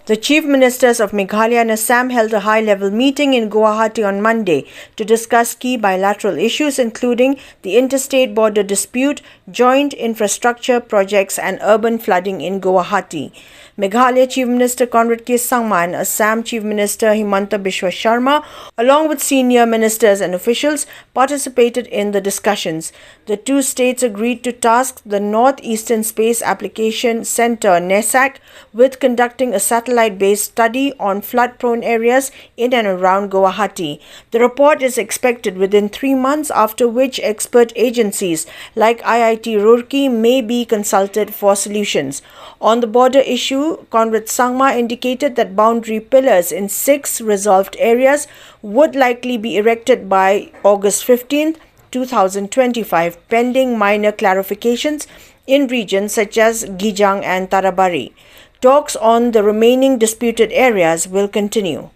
The Chief Ministers of Meghalaya and Assam held a high-level meeting in Guwahati on Monday to discuss key bilateral issues including the interstate border dispute, joint infrastructure projects and urban flooding in Guwahati. Meghalaya Chief Minister Conrad K. Sangma and Assam Chief Minister Himanta Biswa Sharma, along with senior ministers and officials, participated in the discussions. The two states agreed to task the North-Eastern Space Application Centre (NESAC) with conducting a satellite-based study on flood-prone areas in and around Guwahati. The report is expected within 3 months, after which expert agencies like IIT Roorkee may be consulted for solutions. On the border issue, Conrad Sangma indicated that boundary pillars in 6 resolved areas would likely be erected by August 15, 2025, pending minor clarifications in regions such as Gijang and Tarabari. Talks on the remaining disputed areas will continue.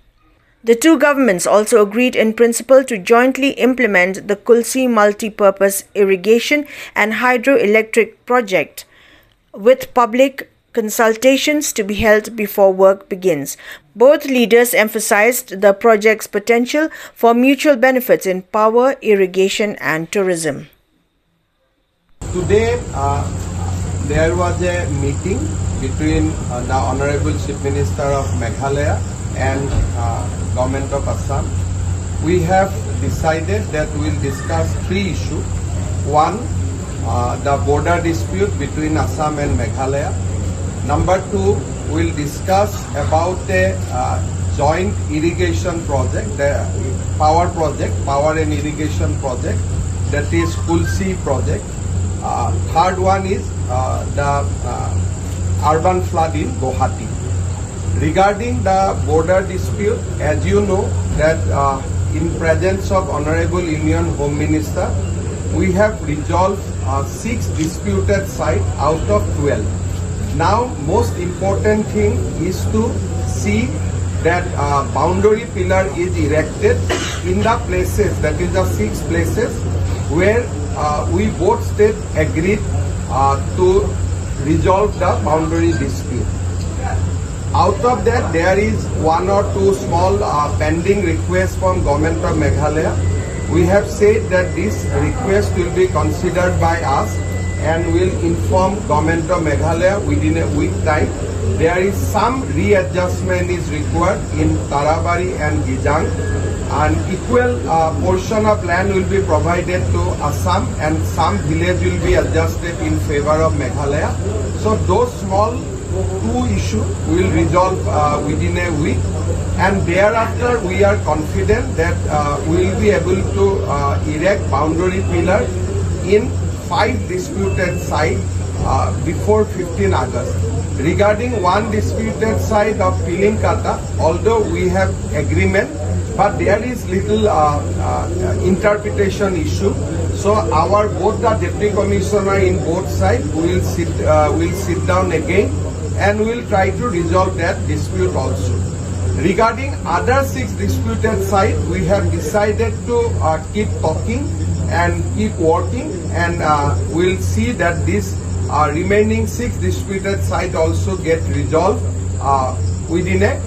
The two governments also agreed in principle to jointly implement the Kulsi multi-purpose irrigation and hydroelectric project, with public consultations to be held before work begins. Both leaders emphasized the project's potential for mutual benefits in power, irrigation and tourism. Today, there was a meeting between the Honorable Chief Minister of Meghalaya and Government of Assam. We have decided that we will discuss 3 issues. One, the border dispute between Assam and Meghalaya. Number 2, we will discuss about a joint irrigation project, the power and irrigation project, that is Kulsi project. Third one is the urban flood in Guwahati. Regarding the border dispute, as you know that in presence of Honorable Union Home Minister, we have resolved 6 disputed sites out of 12. Now, most important thing is to see that boundary pillar is erected in the places, that is the 6 places where we both states agreed to resolve the boundary dispute. Out of that, there is 1 or 2 small pending requests from Government of Meghalaya. We have said that this request will be considered by us and will inform Government of Meghalaya within a week time. There is some readjustment is required in Tarabari and Gijang, and equal portion of land will be provided to Assam and some village will be adjusted in favor of Meghalaya. So those small 2 issues will resolve within a week, and thereafter we are confident that we will be able to erect boundary pillar in 5 disputed sites before 15 August. Regarding 1 disputed site of Pilinkata, although we have agreement, but there is little interpretation issue. So both the deputy commissioner in both sides will sit down again and will try to resolve that dispute also. Regarding other 6 disputed sites, we have decided to keep talking and keep working, and we'll see that this remaining 6 disputed sites also get resolved within a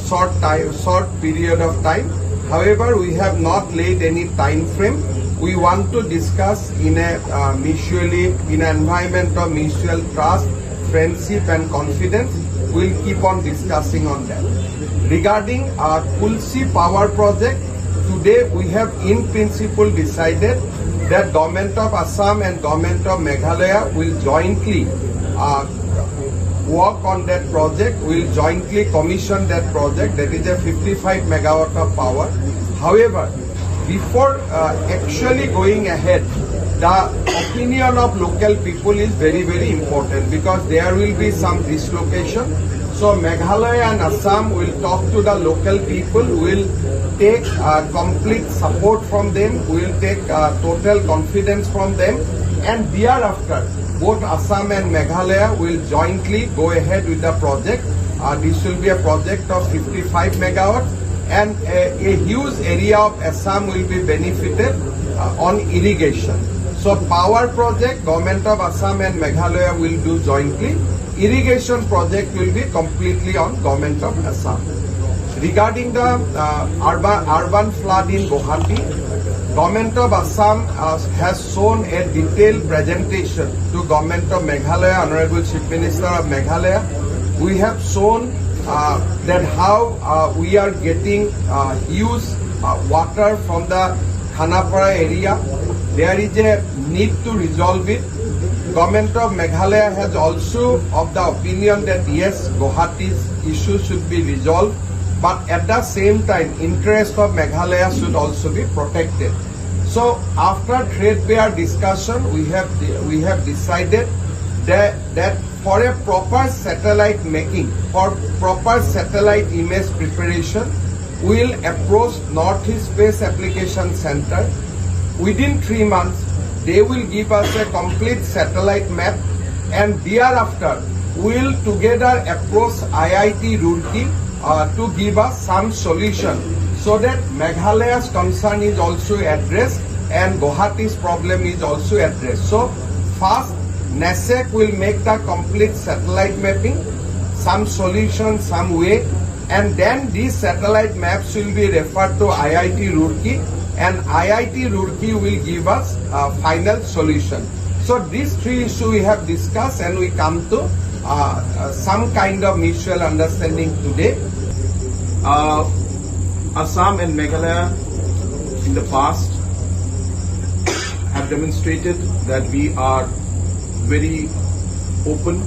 short period of time. However, we have not laid any time frame. We want to discuss in an environment of mutual trust, friendship and confidence. We'll keep on discussing on that. Regarding our Kulsi power project, today we have in principle decided that Government of Assam and Government of Meghalaya will jointly work on that project, will jointly commission that project. That is a 55 megawatt of power. However, before actually going ahead, the opinion of local people is very, very important, because there will be some dislocation. So Meghalaya and Assam will talk to the local people, will take complete support from them, will take total confidence from them, and thereafter both Assam and Meghalaya will jointly go ahead with the project. This will be a project of 55 megawatts, and a huge area of Assam will be benefited on irrigation. So power project, Government of Assam and Meghalaya will do jointly. irrigation project will be completely on Government of Assam. Regarding the urban flood in Guwahati, Government of Assam has shown a detailed presentation to Government of Meghalaya, Honorable Chief Minister of Meghalaya. We have shown that how we are getting huge water from the Khanapara area. There is a need to resolve it. Government of Meghalaya has also of the opinion that yes, Guwahati's issue should be resolved, but at the same time, interest of Meghalaya should also be protected. So after threadbare discussion, we have decided that for a proper satellite making, for proper satellite image preparation, we will approach Northeast Space Application Center. Within 3 months, they will give us a complete satellite map, and thereafter we will together approach IIT Roorkee to give us some solution so that Meghalaya's concern is also addressed and Guwahati's problem is also addressed. So first, NASEC will make the complete satellite mapping, some solution, some way, and then these satellite maps will be referred to IIT Roorkee, and IIT Roorkee will give us a final solution. So these three issues we have discussed, and we come to some kind of mutual understanding today. Assam and Meghalaya in the past have demonstrated that we are very open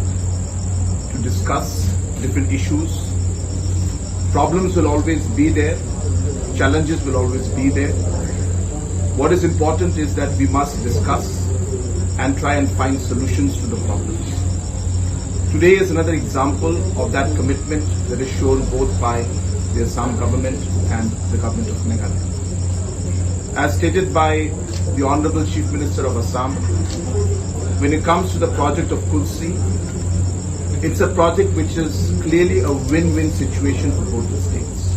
to discuss different issues. Problems will always be there, challenges will always be there. What is important is that we must discuss and try and find solutions to the problems. Today is another example of that commitment that is shown both by the Assam government and the government of Meghalaya. As stated by the Honorable Chief Minister of Assam, when it comes to the project of Kulsi, it's a project which is clearly a win-win situation for both the states.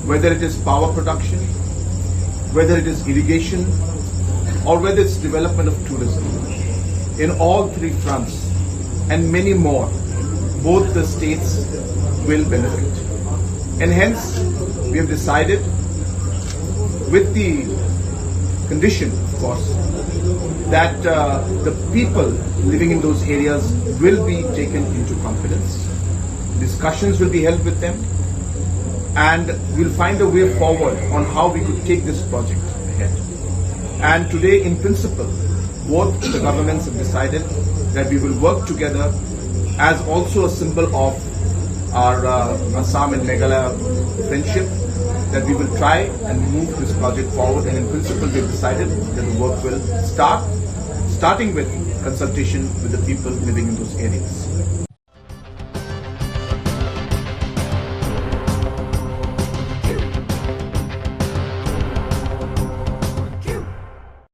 Whether it is power production, whether it is irrigation, or whether it's development of tourism. In all three fronts and many more, both the states will benefit. And hence, we have decided, with the condition, of course, that the people living in those areas will be taken into confidence. Discussions will be held with them, and we'll find a way forward on how we could take this project ahead. And today, in principle, both the governments have decided that we will work together as also a symbol of our Assam and Meghalaya friendship, that we will try and move this project forward. And in principle, we have decided that the work will starting with consultation with the people living in those areas.